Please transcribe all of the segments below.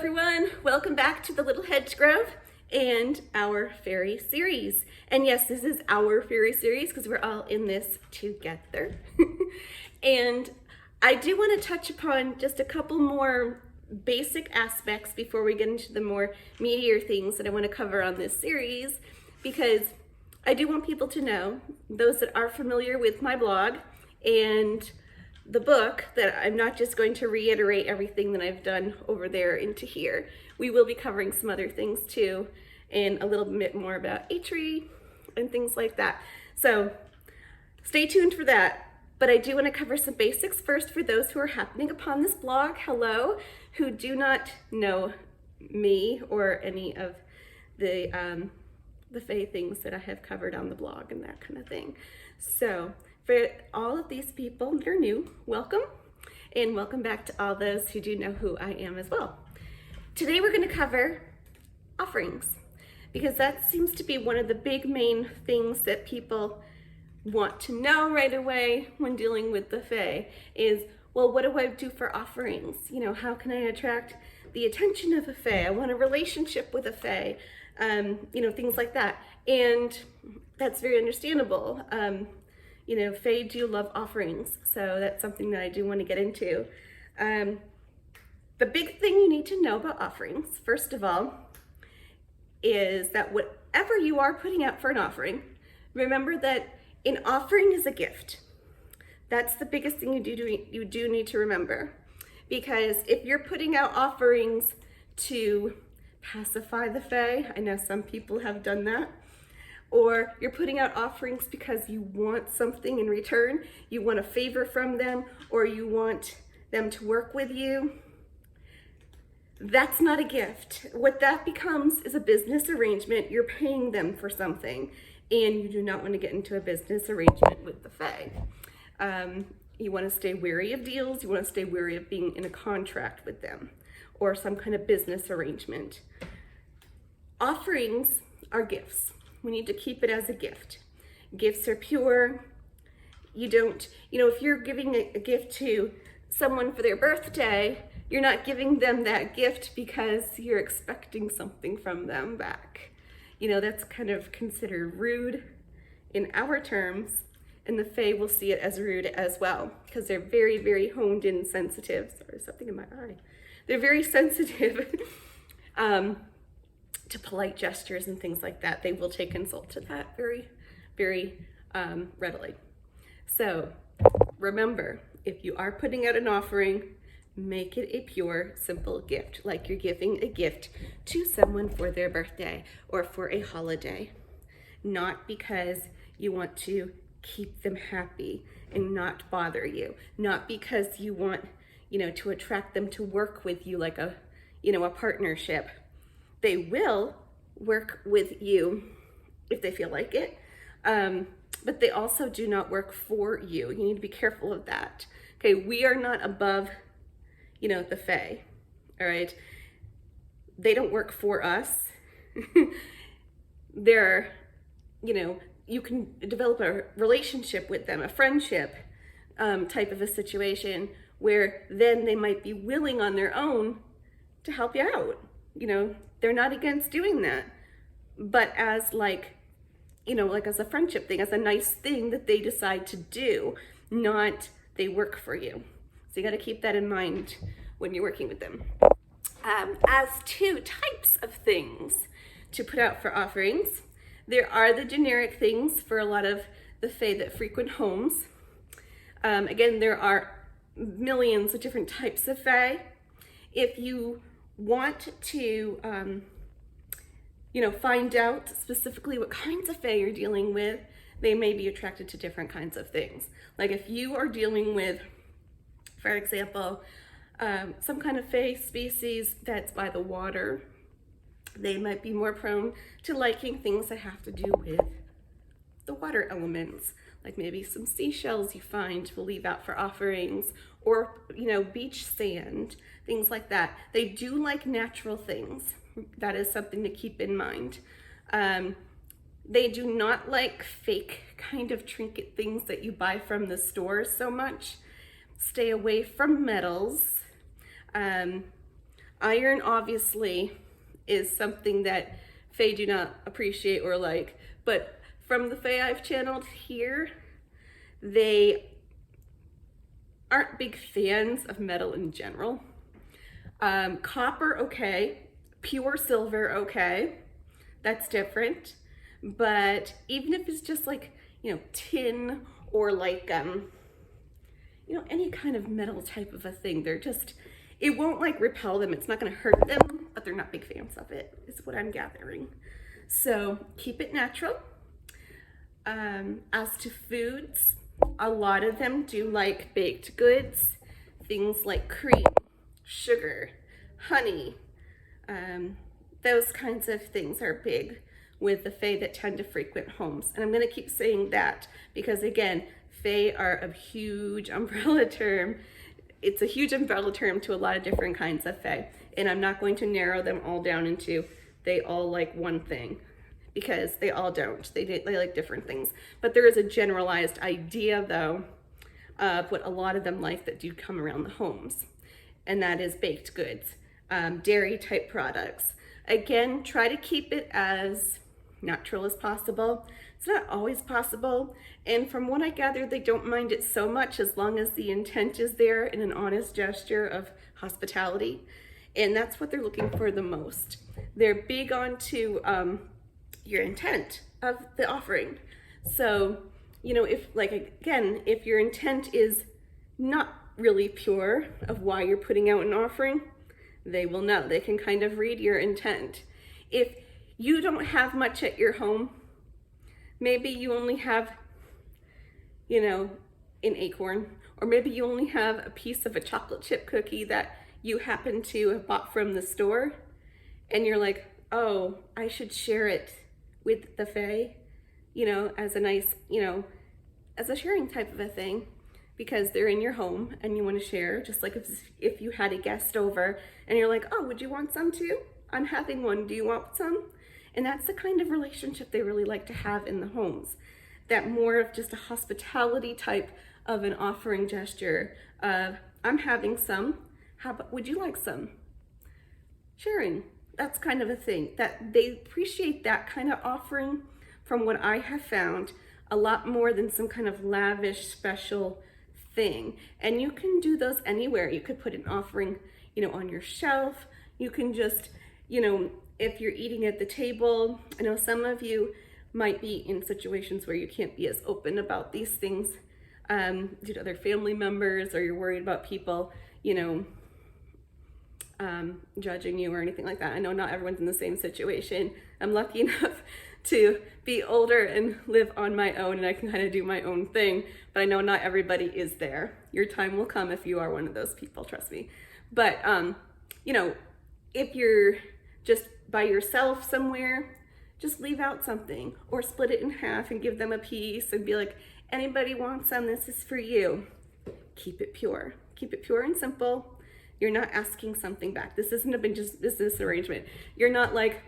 everyone, welcome back to the Little Hedge Grove and our fairy series. And yes, this is our fairy series because we're all in this together. And I do want to touch upon just a couple more basic aspects before we get into the more meatier things that I want to cover on this series, because I do want people to know, those that are familiar with my blog and the book, that I'm not just going to reiterate everything that I've done over there into here. We will be covering some other things too, and a little bit more about Faerie and things like that. So stay tuned for that. But I do want to cover some basics first for those who are happening upon this blog, hello, who do not know me or any of the Fae things that I have covered on the blog and that kind of thing. So for all of these people that are new, welcome, and welcome back to all those who do know who I am as well. Today we're going to cover offerings, because that seems to be one of the big main things that people want to know right away when dealing with the Fae is, well, what do I do for offerings? You know, how can I attract the attention of a Fae? I want a relationship with a Fae, you know, things like that. And that's very understandable. You know, Fae do love offerings, so that's something that I do want to get into. The big thing you need to know about offerings, first of all, is that whatever you are putting out for an offering, remember that an offering is a gift. That's the biggest thing you do need to remember. Because if you're putting out offerings to pacify the Fae, I know some people have done that, or you're putting out offerings because you want something in return, you want a favor from them, or you want them to work with you, that's not a gift. What that becomes is a business arrangement. You're paying them for something, and you do not want to get into a business arrangement with the Fae. You want to stay wary of deals. You want to stay wary of being in a contract with them or some kind of business arrangement. Offerings are gifts. We need to keep it as a gift. Gifts are pure. You don't, you know, if you're giving a gift to someone for their birthday, you're not giving them that gift because you're expecting something from them back. You know, that's kind of considered rude in our terms, and the Fae will see it as rude as well, because they're very, very honed in sensitive. Sorry, something in my eye. They're very sensitive to polite gestures and things like that. They will take insult to that very, very readily. So remember, if you are putting out an offering, make it a pure, simple gift, like you're giving a gift to someone for their birthday or for a holiday, not because you want to keep them happy and not bother you, not because you want, you know, to attract them to work with you like a, you know, a partnership. They will work with you if they feel like it, but they also do not work for you. You need to be careful of that. Okay, we are not above, you know, the Fae, all right? They don't work for us. They're, you know, you can develop a relationship with them, a friendship type of a situation, where then they might be willing on their own to help you out. You know, they're not against doing that, but as like, you know, like as a friendship thing, as a nice thing that they decide to do, not they work for you. So you got to keep that in mind when you're working with them. As to types of things to put out for offerings, there are the generic things for a lot of the Fae that frequent homes. Again, there are millions of different types of Fae. If you want to, you know, find out specifically what kinds of Fae you're dealing with, they may be attracted to different kinds of things. Like if you are dealing with, for example, some kind of Fae species that's by the water, they might be more prone to liking things that have to do with the water elements, like maybe some seashells you find to leave out for offerings, or, you know, beach sand, things like that. They do like natural things. That is something to keep in mind. They do not like fake kind of trinket things that you buy from the stores so much. Stay away from metals. Iron obviously is something that Fae do not appreciate or like, but from the Fae I've channeled here, they aren't big fans of metal in general. Copper, okay. Pure silver, okay. That's different. But even if it's just like, tin or like, any kind of metal type of a thing, it won't like repel them. It's not going to hurt them, but they're not big fans of it, is what I'm gathering. So keep it natural. As to foods, a lot of them do like baked goods, things like cream, sugar, honey. Those kinds of things are big with the Fae that tend to frequent homes. And I'm going to keep saying that because, again, Fae are a huge umbrella term. It's a huge umbrella term to a lot of different kinds of Fae. And I'm not going to narrow them all down into they all like one thing, because they all don't. They like different things. But there is a generalized idea, though, of what a lot of them like that do come around the homes. And that is baked goods, dairy type products. Again, try to keep it as natural as possible. It's not always possible. And from what I gather, they don't mind it so much as long as the intent is there in an honest gesture of hospitality. And that's what they're looking for the most. They're big on to your intent of the offering. So, if your intent is not really pure of why you're putting out an offering, they will know. They can kind of read your intent. If you don't have much at your home, maybe you only have, an acorn, or maybe you only have a piece of a chocolate chip cookie that you happen to have bought from the store, and you're like, oh, I should share it with the Fae, as a nice, as a sharing type of a thing, because they're in your home and you want to share, just like if you had a guest over and you're like, oh, would you want some too? I'm having one, do you want some? And that's the kind of relationship they really like to have in the homes. That more of just a hospitality type of an offering gesture of, I'm having some, would you like some? Sharing, that's kind of a thing. That they appreciate that kind of offering, from what I have found, a lot more than some kind of lavish special thing. And you can do those anywhere. You could put an offering, on your shelf. You can just, if you're eating at the table, I know some of you might be in situations where you can't be as open about these things due to other family members, or you're worried about people, judging you or anything like that. I know not everyone's in the same situation. I'm lucky enough to be older and live on my own, and I can kind of do my own thing, but I know not everybody is there. Your time will come if you are one of those people, trust me. But, if you're just by yourself somewhere, just leave out something, or split it in half and give them a piece and be like, anybody wants some, this is for you. Keep it pure. Keep it pure and simple. You're not asking something back. This isn't a business arrangement. You're not like,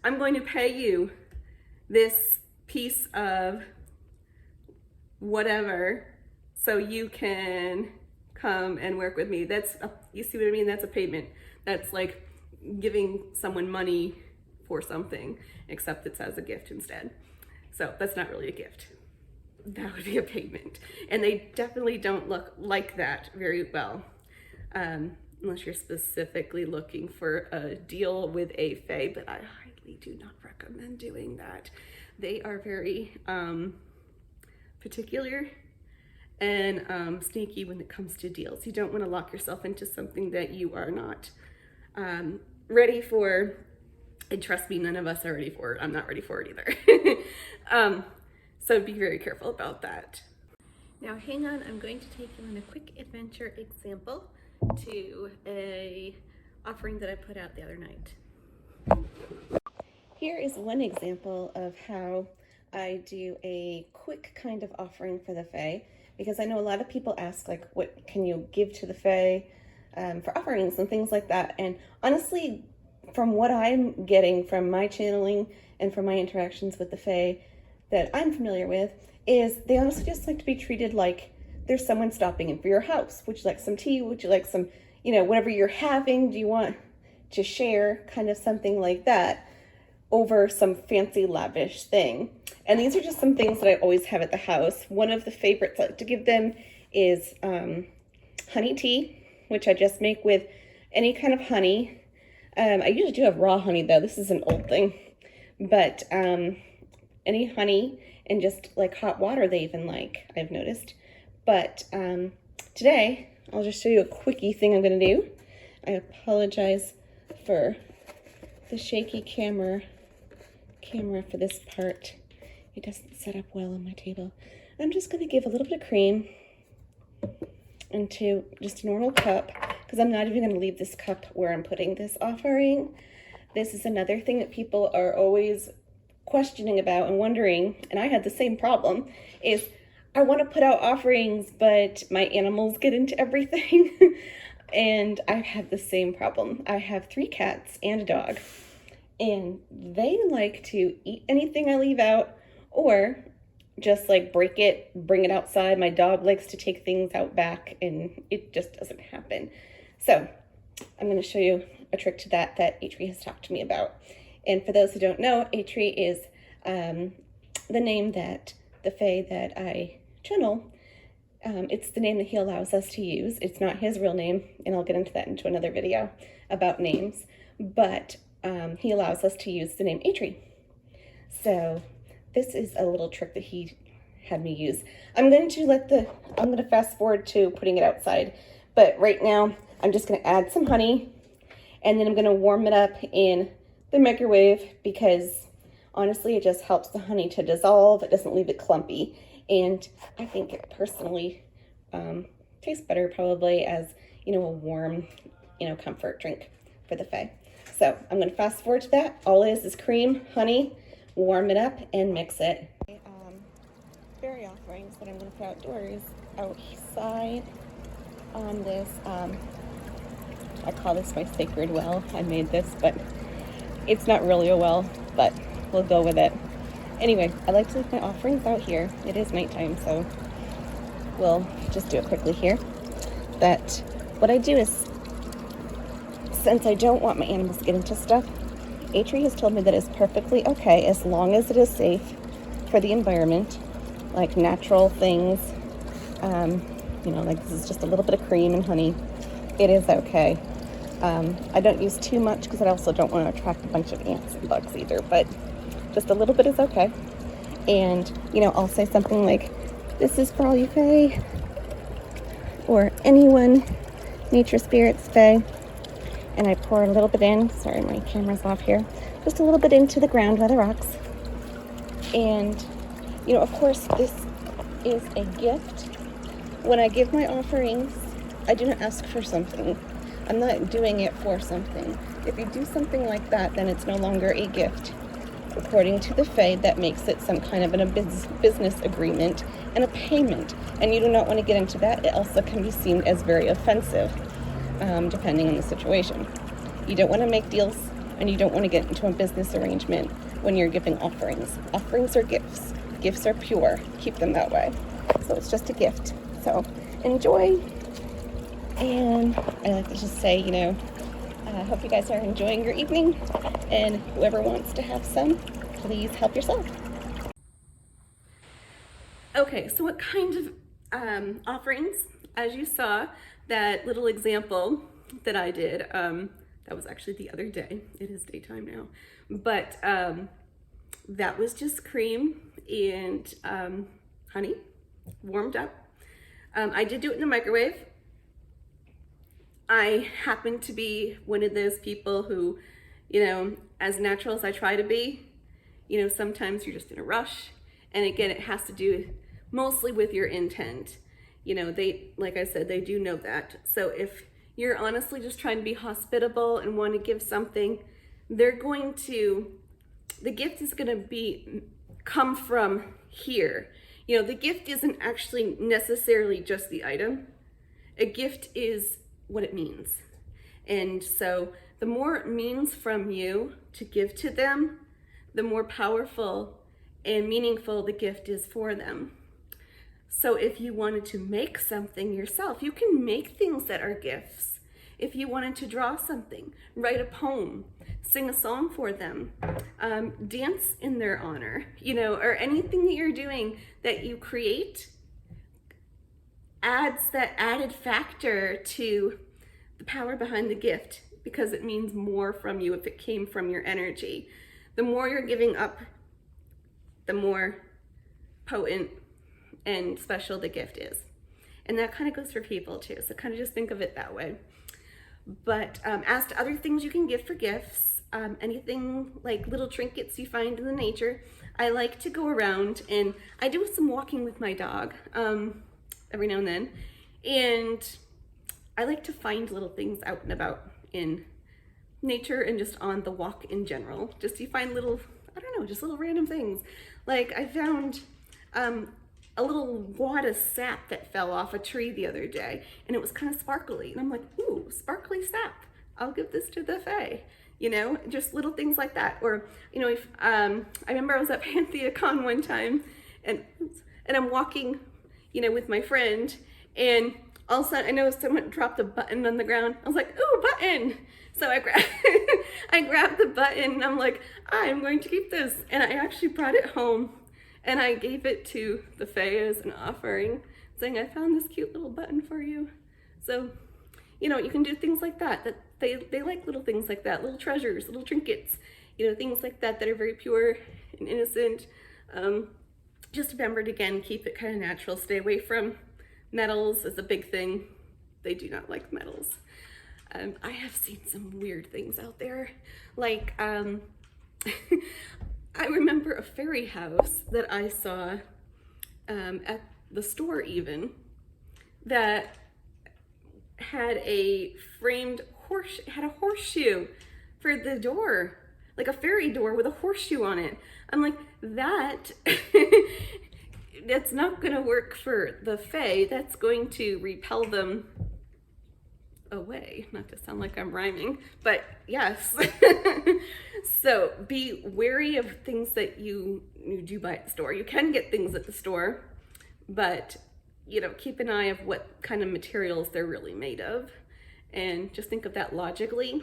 I'm going to pay you this piece of whatever so you can come and work with me. You see what I mean? That's a payment. That's like giving someone money for something, except it's as a gift instead. So that's not really a gift. That would be a payment. And they definitely don't look like that very well. Unless you're specifically looking for a deal with a Fae, but I highly do not recommend doing that. They are very particular and sneaky when it comes to deals. You don't want to lock yourself into something that you are not ready for. And trust me, none of us are ready for it. I'm not ready for it either. So be very careful about that. Now hang on, I'm going to take you on a quick adventure example to a offering that I put out the other night. Here is one example of how I do a quick kind of offering for the Fae, because I know a lot of people ask, like, what can you give to the Fae for offerings and things like that. And honestly, from what I'm getting from my channeling and from my interactions with the Fae that I'm familiar with, is they honestly just like to be treated like there's someone stopping in for your house. Would you like some tea? Would you like some, whatever you're having? Do you want to share kind of something like that over some fancy lavish thing. And these are just some things that I always have at the house. One of the favorites I like to give them is honey tea, which I just make with any kind of honey. I usually do have raw honey though. This is an old thing, but any honey and just like hot water they even like, I've noticed. But today I'll just show you a quickie thing I'm gonna do. I apologize for the shaky camera for this part. It doesn't set up well on my table. I'm just gonna give a little bit of cream into just a normal cup, because I'm not even gonna leave this cup where I'm putting this offering. This is another thing that people are always questioning about and wondering, and I had the same problem, is I want to put out offerings, but my animals get into everything. And I have the same problem. I have 3 cats and a dog, and they like to eat anything I leave out, or just like break it, bring it outside. My dog likes to take things out back, and it just doesn't happen. So I'm going to show you a trick to that Atri has talked to me about. And for those who don't know, Atri is the name that the Fae that I channel, it's the name that he allows us to use. It's not his real name, and I'll get into that into another video about names, but he allows us to use the name Atri. So this is a little trick that he had me use. I'm going to fast forward to putting it outside, but right now I'm just going to add some honey, and then I'm going to warm it up in the microwave, because honestly it just helps the honey to dissolve. It doesn't leave it clumpy, and I think it personally tastes better probably as, you know, a warm, you know, comfort drink for the Fae. So I'm going to fast forward to that. All it is cream, honey, warm it up, and mix it. Fairy offerings that I'm going to put outdoors outside on this, I call this my sacred well. I made this, but it's not really a well, but we'll go with it. Anyway, I like to leave my offerings out here. It is nighttime, so we'll just do it quickly here. But what I do is, since I don't want my animals to get into stuff, Atri has told me that it's perfectly okay as long as it is safe for the environment, like natural things. You know, like this is just a little bit of cream and honey. It is okay. I don't use too much because I also don't want to attract a bunch of ants and bugs either, but just a little bit is okay. And, you know, I'll say something like, this is for all you Fae, or anyone, nature spirits, Fae. And I pour a little bit in, sorry my camera's off here, just a little bit into the ground by the rocks. And, you know, of course this is a gift. When I give my offerings, I do not ask for something. I'm not doing it for something. If you do something like that, then it's no longer a gift. According to the Fae, that makes it some kind of a business agreement and a payment. And you do not want to get into that. It also can be seen as very offensive, depending on the situation. You don't want to make deals, and you don't want to get into a business arrangement when you're giving offerings. Offerings are gifts. Gifts are pure. Keep them that way. So it's just a gift. So enjoy. And I like to just say, you know, I hope you guys are enjoying your evening, and whoever wants to have some, please help yourself. Okay, so what kind of offerings? As you saw, that little example that I did, that was actually the other day. It is daytime now. But that was just cream and honey, warmed up. I did do it in the microwave. I happen to be one of those people who, you know, as natural as I try to be, you know, sometimes you're just in a rush. And again, it has to do mostly with your intent. You know, they, like I said, they do know that. So if you're honestly just trying to be hospitable and want to give something, they're going to, the gift is going to come from here. You know, the gift isn't actually necessarily just the item. A gift is what it means. And so the more it means from you to give to them, the more powerful and meaningful the gift is for them. So if you wanted to make something yourself, you can make things that are gifts. If you wanted to draw something, write a poem, sing a song for them, dance in their honor, you know, or anything that you're doing that you create adds that added factor to the power behind the gift, because it means more from you if it came from your energy. The more you're giving up, the more potent and special the gift is. And that kind of goes for people too, so kind of just think of it that way. But as to other things you can give for gifts, anything like little trinkets you find in the nature, I like to go around and I do some walking with my dog every now and then, and I like to find little things out and about in nature and just on the walk in general. Just you find little, I don't know, just little random things. Like I found a little wad of sap that fell off a tree the other day, and it was kind of sparkly. And I'm like, ooh, sparkly sap. I'll give this to the Fae. You know, just little things like that. Or, you know, if I remember I was at PantheaCon one time, and I'm walking, you know, with my friend, and all of a sudden I noticed someone dropped a button on the ground. I was like, ooh, button. So I grabbed the button, and I'm like, I'm going to keep this. And I actually brought it home, and I gave it to the Fae as an offering, saying, I found this cute little button for you. So, you know, you can do things like that. That they like little things like that, little treasures, little trinkets, you know, things like that that are very pure and innocent. Just remember to, again, keep it kind of natural. Stay away from metals is a big thing. They do not like metals. I have seen some weird things out there. Like, I remember a fairy house that I saw at the store even, that had a framed horseshoe for the door, like a fairy door with a horseshoe on it. I'm like, that's not gonna work for the Fae. That's going to repel them away. Not to sound like I'm rhyming, but yes. So be wary of things that you do buy at the store. You can get things at the store, but you know, keep an eye of what kind of materials they're really made of, and just think of that logically.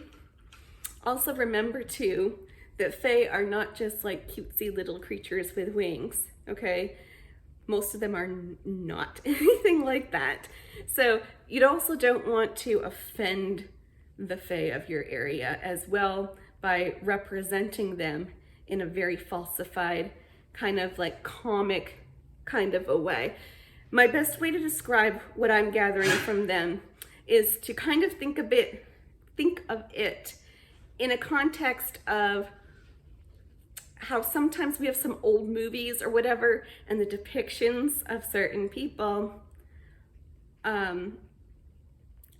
Also remember too that Fae are not just like cutesy little creatures with wings, okay? Most of them are not anything like that. So you also don't want to offend the Fae of your area as well by representing them in a very falsified, kind of like comic kind of a way. My best way to describe what I'm gathering from them is to kind of think of it in a context of how sometimes we have some old movies or whatever, and the depictions of certain people are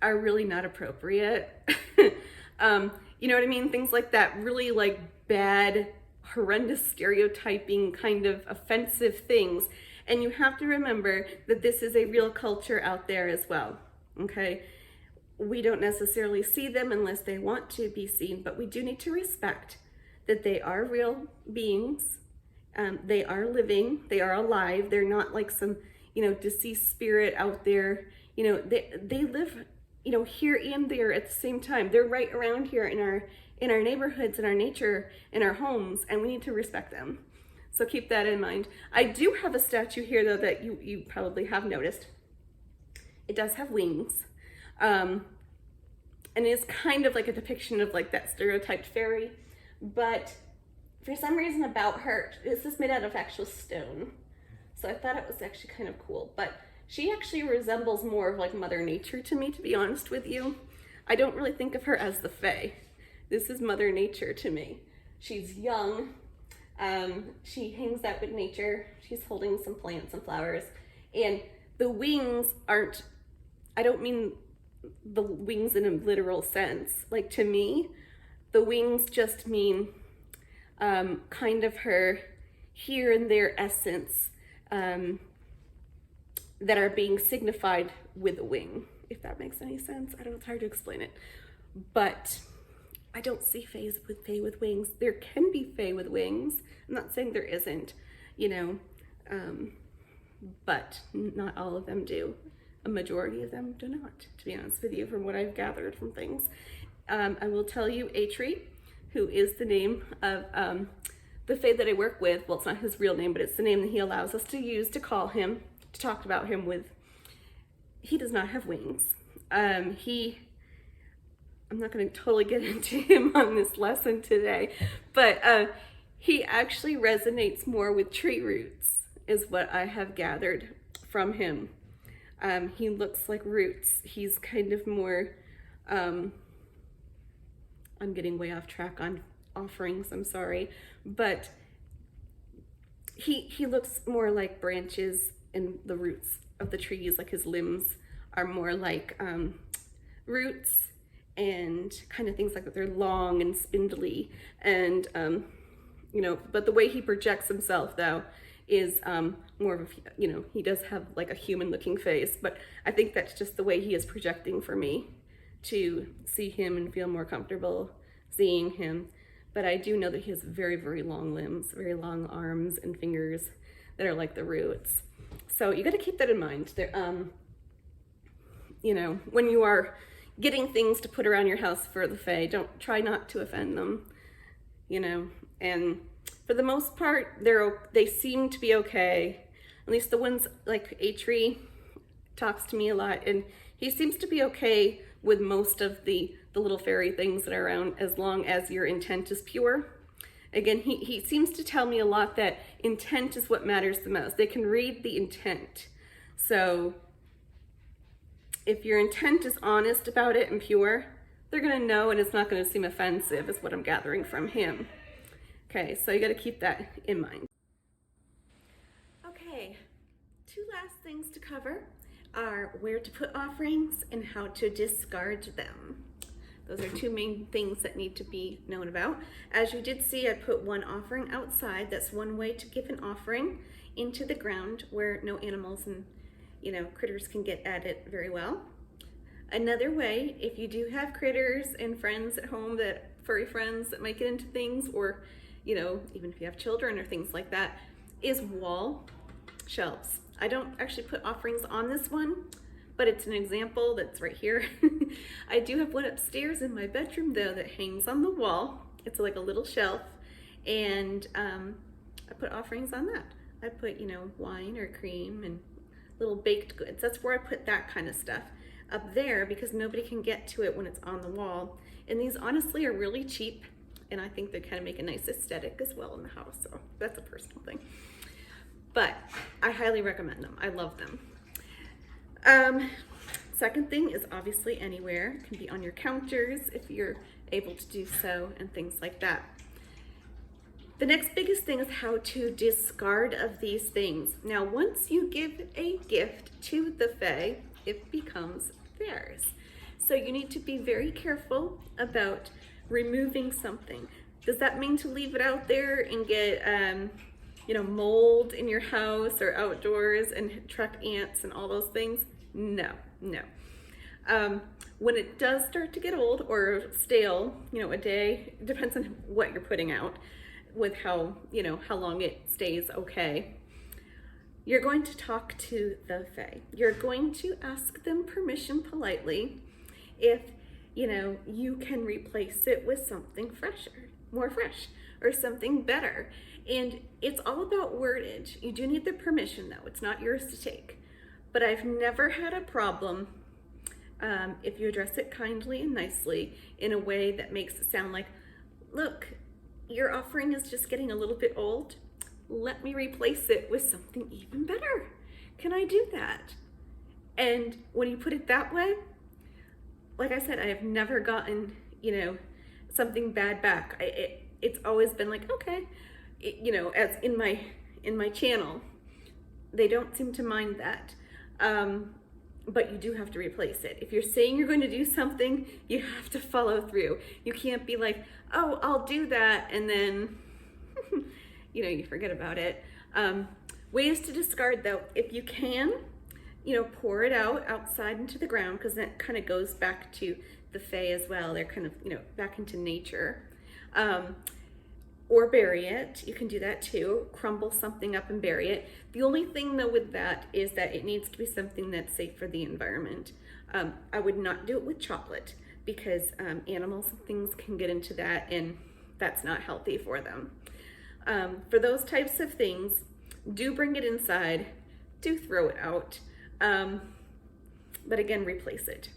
really not appropriate. You know what I mean? Things like that, really like bad, horrendous stereotyping, kind of offensive things. And you have to remember that this is a real culture out there as well, okay? We don't necessarily see them unless they want to be seen, but we do need to respect that they are real beings. They are living, they are alive. They're not like some, you know, deceased spirit out there. You know, they live, you know, here and there at the same time. They're right around here in our neighborhoods, in our nature, in our homes, and we need to respect them. So keep that in mind. I do have a statue here though that you probably have noticed. It does have wings. And it's kind of like a depiction of like that stereotyped fairy. But for some reason about her, this is made out of actual stone. So I thought it was actually kind of cool. But she actually resembles more of like Mother Nature to me, to be honest with you. I don't really think of her as the Fae. This is Mother Nature to me. She's young. She hangs out with nature. She's holding some plants and flowers. And the wings aren't, I don't mean the wings in a literal sense. Like to me, the wings just mean kind of her here and there essence that are being signified with a wing, if that makes any sense. I don't know, it's hard to explain it. But I don't see Fae with wings. There can be Fae with wings. I'm not saying there isn't, you know, but not all of them do. a majority of them do not, to be honest with you, from what I've gathered from things. I will tell you Faerie, who is the name of the fae that I work with. Well, it's not his real name, but it's the name that he allows us to use to call him, to talk about him with. He does not have wings. I'm not going to totally get into him on this lesson today, but he actually resonates more with tree roots, is what I have gathered from him. He looks like roots. He's kind of more, I'm getting way off track on offerings, I'm sorry, but he looks more like branches and the roots of the trees, like his limbs are more like roots and kind of things like that. They're long and spindly, and you know, but the way he projects himself though is more of a, you know, he does have like a human looking face, but I think that's just the way he is projecting for me to see him and feel more comfortable seeing him. But I do know that he has very, very long limbs, very long arms and fingers that are like the roots. So you got to keep that in mind. There, you know, when you are getting things to put around your house for the fae, don't try not to offend them, you know. And for the most part, they seem to be okay. At least the ones like Faerie talks to me a lot, and he seems to be okay with most of the little fairy things that are around, as long as your intent is pure. Again, he seems to tell me a lot that intent is what matters the most. They can read the intent. So if your intent is honest about it and pure, they're gonna know, and it's not gonna seem offensive, is what I'm gathering from him. Okay, so you gotta keep that in mind. Okay, two last things to cover are where to put offerings and how to discard them. Those are two main things that need to be known about. As you did see, I put one offering outside. That's one way to give an offering into the ground where no animals and, you know, critters can get at it very well. Another way, if you do have critters and friends at home, that furry friends that might get into things, or, you know, even if you have children or things like that, is wall shelves. I don't actually put offerings on this one, but it's an example that's right here. I do have one upstairs in my bedroom though that hangs on the wall. It's like a little shelf, and I put offerings on that. I put, you know, wine or cream and little baked goods. That's where I put that kind of stuff up there, because nobody can get to it when it's on the wall. And these honestly are really cheap, and I think they kind of make a nice aesthetic as well in the house. So that's a personal thing, but I highly recommend them. I love them. Second thing is obviously anywhere. It can be on your counters if you're able to do so, and things like that. The next biggest thing is how to discard of these things. Now, once you give a gift to the fae, it becomes theirs. So you need to be very careful about removing something. Does that mean to leave it out there and get, you know, mold in your house or outdoors and attract ants and all those things? No, no. When it does start to get old or stale, you know, a day, it depends on what you're putting out, with how, you know, how long it stays okay. You're going to talk to the fae. You're going to ask them permission politely if, you know, you can replace it with something fresher, more fresh, or something better. And it's all about wordage. You do need the permission though. It's not yours to take. But I've never had a problem if you address it kindly and nicely in a way that makes it sound like, look, your offering is just getting a little bit old. Let me replace it with something even better. Can I do that? And when you put it that way, like I said, I have never gotten, you know, something bad back. It's always been like, okay, you know, as in my channel, they don't seem to mind that. But you do have to replace it. If you're saying you're going to do something, you have to follow through. You can't be like, oh, I'll do that, and then, you know, you forget about it. Ways to discard though, if you can, you know, pour it out outside into the ground, because that kind of goes back to the fae as well. They're kind of, you know, back into nature. or bury it. You can do that too. Crumble something up and bury it. The only thing though with that is that it needs to be something that's safe for the environment. I would not do it with chocolate because animals and things can get into that and that's not healthy for them. For those types of things, do bring it inside, do throw it out. But again, replace it.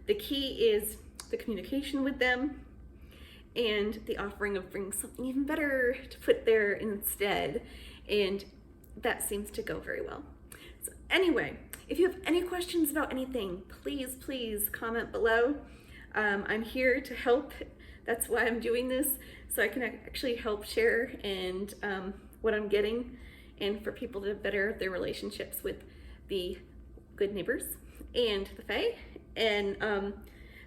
The key is the communication with them and the offering of bring something even better to put there instead. And that seems to go very well. So anyway, if you have any questions about anything, please comment below. I'm here to help. That's why I'm doing this, so I can actually help share and what I'm getting, and for people to better their relationships with the good neighbors and the Fae. And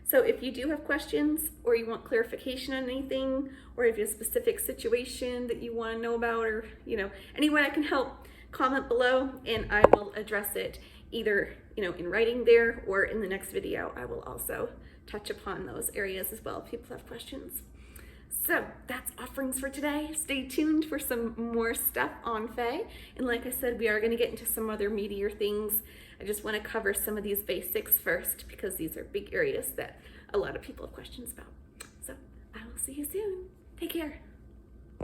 so if you do have questions or you want clarification on anything, or if you have a specific situation that you want to know about, or any way I can help, comment below and I will address it either in writing there or in the next video. I will also touch upon those areas as well if people have questions. So that's offerings for today. Stay tuned for some more stuff on Fae. And like I said, we are going to get into some other meatier things. I just want to cover some of these basics first because these are big areas that a lot of people have questions about. So I will see you soon. Take care.